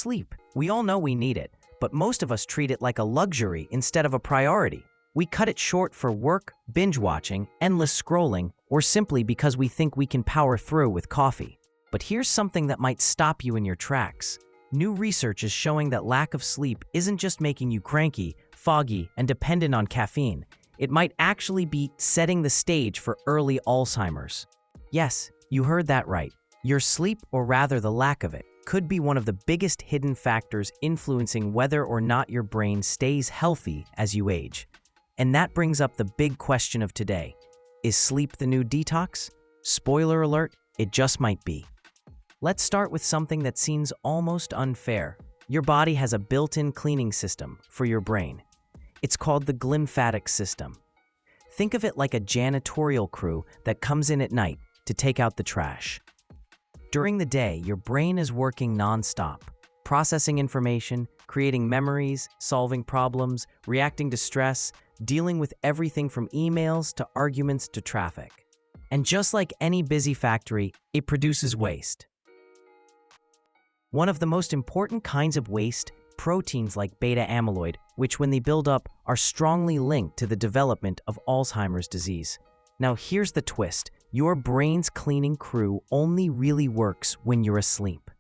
Sleep. We all know we need it, but most of us treat it like a luxury instead of a priority. We cut it short for work, binge watching, endless scrolling, or simply because we think we can power through with coffee. But here's something that might stop you in your tracks. New research is showing that lack of sleep isn't just making you cranky, foggy, and dependent on caffeine. It might actually be setting the stage for early Alzheimer's. Yes, you heard that right. Your sleep, or rather the lack of it, could be one of the biggest hidden factors influencing whether or not your brain stays healthy as you age. And that brings up the big question of today. Is sleep the new detox? Spoiler alert, it just might be. Let's start with something that seems almost unfair. Your body has a built-in cleaning system for your brain. It's called the glymphatic system. Think of it like a janitorial crew that comes in at night to take out the trash. During the day, your brain is working non-stop, processing information, creating memories, solving problems, reacting to stress, dealing with everything from emails to arguments to traffic. And just like any busy factory, it produces waste. One of the most important kinds of waste, proteins like beta-amyloid, which when they build up are strongly linked to the development of Alzheimer's disease. Now here's the twist. Your brain's cleaning crew only really works when you're asleep.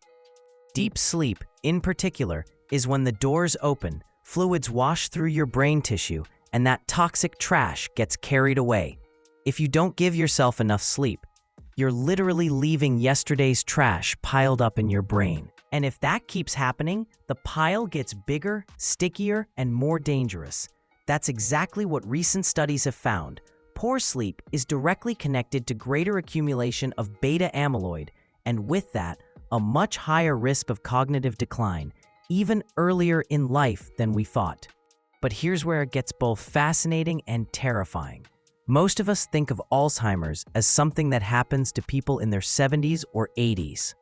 Deep sleep, in particular, is when the doors open, fluids wash through your brain tissue, and that toxic trash gets carried away. If you don't give yourself enough sleep, you're literally leaving yesterday's trash piled up in your brain. And if that keeps happening, the pile gets bigger, stickier, and more dangerous. That's exactly what recent studies have found. Poor sleep is directly connected to greater accumulation of beta-amyloid, and with that, a much higher risk of cognitive decline, even earlier in life than we thought. But here's where it gets both fascinating and terrifying. Most of us think of Alzheimer's as something that happens to people in their 70s or 80s.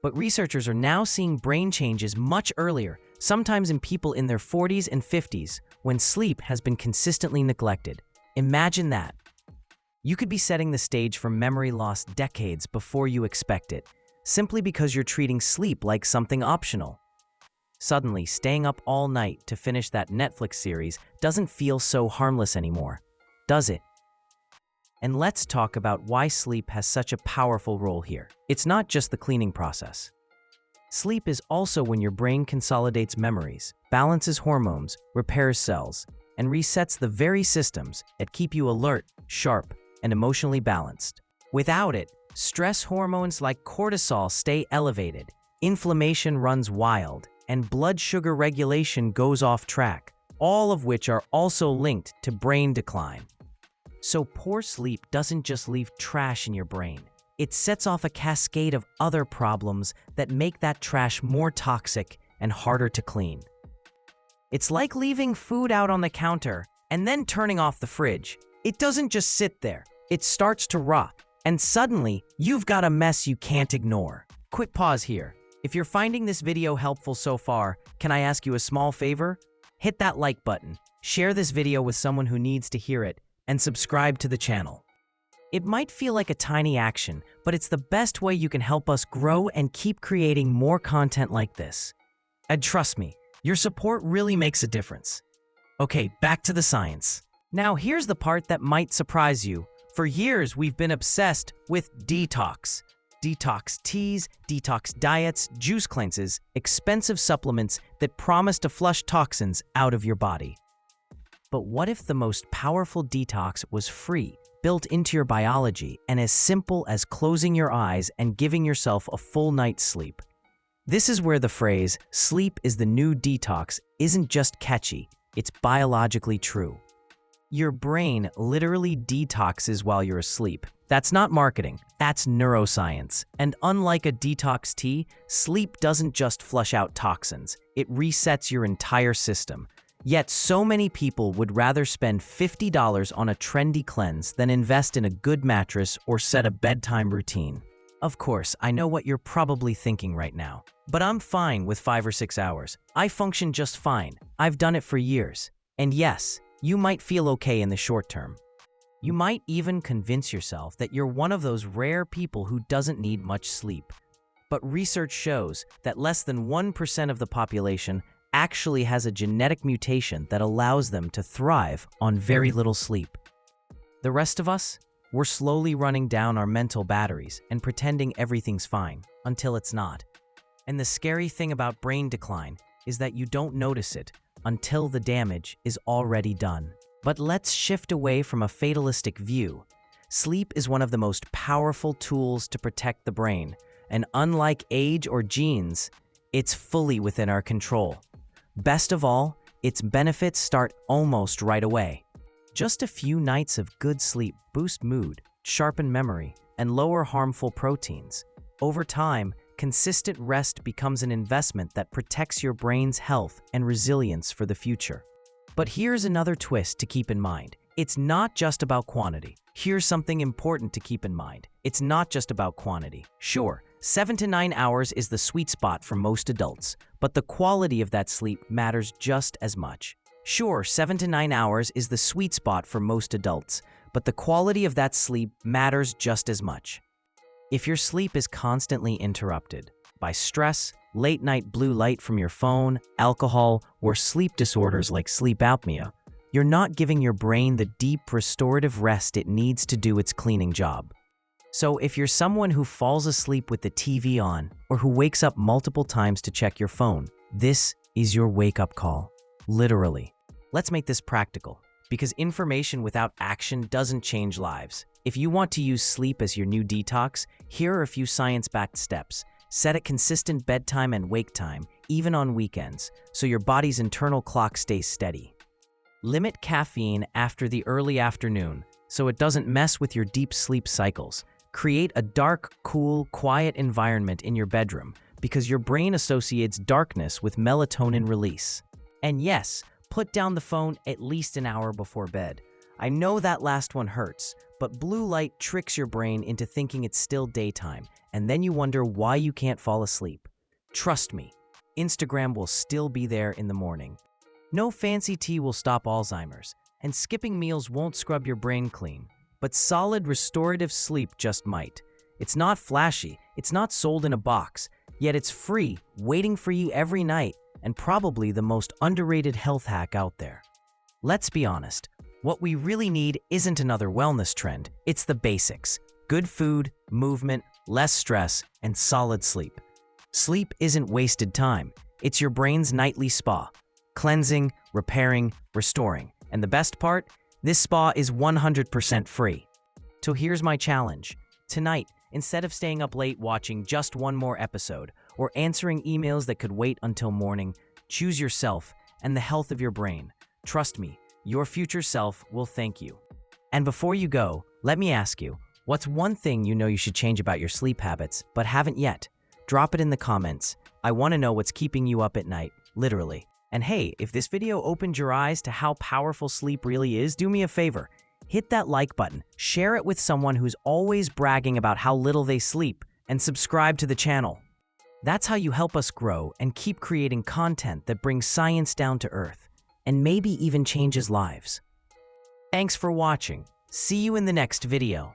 But researchers are now seeing brain changes much earlier, sometimes in people in their 40s and 50s, when sleep has been consistently neglected. Imagine that. You could be setting the stage for memory loss decades before you expect it, simply because you're treating sleep like something optional. Suddenly, staying up all night to finish that Netflix series doesn't feel so harmless anymore, does it? And let's talk about why sleep has such a powerful role here. It's not just the cleaning process. Sleep is also when your brain consolidates memories, balances hormones, repairs cells, and resets the very systems that keep you alert, sharp, and emotionally balanced. Without it, stress hormones like cortisol stay elevated, inflammation runs wild, and blood sugar regulation goes off track, all of which are also linked to brain decline. So poor sleep doesn't just leave trash in your brain. It sets off a cascade of other problems that make that trash more toxic and harder to clean. It's like leaving food out on the counter and then turning off the fridge. It doesn't just sit there. It starts to rot, and suddenly, you've got a mess you can't ignore. Quick pause here. If you're finding this video helpful so far, can I ask you a small favor? Hit that like button, share this video with someone who needs to hear it, and subscribe to the channel. It might feel like a tiny action, but it's the best way you can help us grow and keep creating more content like this. And trust me, your support really makes a difference. Okay, back to the science. Now here's the part that might surprise you. For years, we've been obsessed with detox. Detox teas, detox diets, juice cleanses, expensive supplements that promise to flush toxins out of your body. But what if the most powerful detox was free, built into your biology, and as simple as closing your eyes and giving yourself a full night's sleep? This is where the phrase, sleep is the new detox, isn't just catchy, it's biologically true. Your brain literally detoxes while you're asleep. That's not marketing, that's neuroscience. And unlike a detox tea, sleep doesn't just flush out toxins, it resets your entire system. Yet so many people would rather spend $50 on a trendy cleanse than invest in a good mattress or set a bedtime routine. Of course, I know what you're probably thinking right now, but I'm fine with 5 or 6 hours. I function just fine. I've done it for years. And yes, you might feel okay in the short term. You might even convince yourself that you're one of those rare people who doesn't need much sleep. But research shows that less than 1% of the population actually has a genetic mutation that allows them to thrive on very little sleep. The rest of us, we're slowly running down our mental batteries and pretending everything's fine until it's not. And the scary thing about brain decline is that you don't notice it until the damage is already done. But let's shift away from a fatalistic view. Sleep is one of the most powerful tools to protect the brain, and unlike age or genes, it's fully within our control. Best of all, its benefits start almost right away. Just a few nights of good sleep boost mood, sharpen memory, and lower harmful proteins. Over time, consistent rest becomes an investment that protects your brain's health and resilience for the future. But here's another twist to keep in mind. It's not just about quantity. Here's something important to keep in mind. It's not just about quantity. Sure, 7 to 9 hours is the sweet spot for most adults, but the quality of that sleep matters just as much. Sure, 7 to 9 hours is the sweet spot for most adults, but the quality of that sleep matters just as much. If your sleep is constantly interrupted by stress, late-night blue light from your phone, alcohol, or sleep disorders like sleep apnea, you're not giving your brain the deep restorative rest it needs to do its cleaning job. So if you're someone who falls asleep with the TV on or who wakes up multiple times to check your phone, this is your wake-up call. Literally. Let's make this practical, because information without action doesn't change lives. If you want to use sleep as your new detox, here are a few science-backed steps. Set a consistent bedtime and wake time, even on weekends, so your body's internal clock stays steady. Limit caffeine after the early afternoon, so it doesn't mess with your deep sleep cycles. Create a dark, cool, quiet environment in your bedroom, because your brain associates darkness with melatonin release. And yes, put down the phone at least an hour before bed. I know that last one hurts, but blue light tricks your brain into thinking it's still daytime, and then you wonder why you can't fall asleep. Trust me, Instagram will still be there in the morning. No fancy tea will stop Alzheimer's, and skipping meals won't scrub your brain clean. But solid restorative sleep just might. It's not flashy, it's not sold in a box, yet it's free, waiting for you every night, and probably the most underrated health hack out there. Let's be honest, what we really need isn't another wellness trend, it's the basics. Good food, movement, less stress, and solid sleep. Sleep isn't wasted time, it's your brain's nightly spa. Cleansing, repairing, restoring. And the best part? This spa is 100% free. So here's my challenge. Tonight, instead of staying up late watching just one more episode or answering emails that could wait until morning, choose yourself and the health of your brain. Trust me, your future self will thank you. And before you go, let me ask you, what's one thing you know you should change about your sleep habits but haven't yet? Drop it in the comments. I want to know what's keeping you up at night, literally. And hey, if this video opened your eyes to how powerful sleep really is, do me a favor. Hit that like button, share it with someone who's always bragging about how little they sleep, and subscribe to the channel. That's how you help us grow and keep creating content that brings science down to earth, and maybe even changes lives. Thanks for watching. See you in the next video.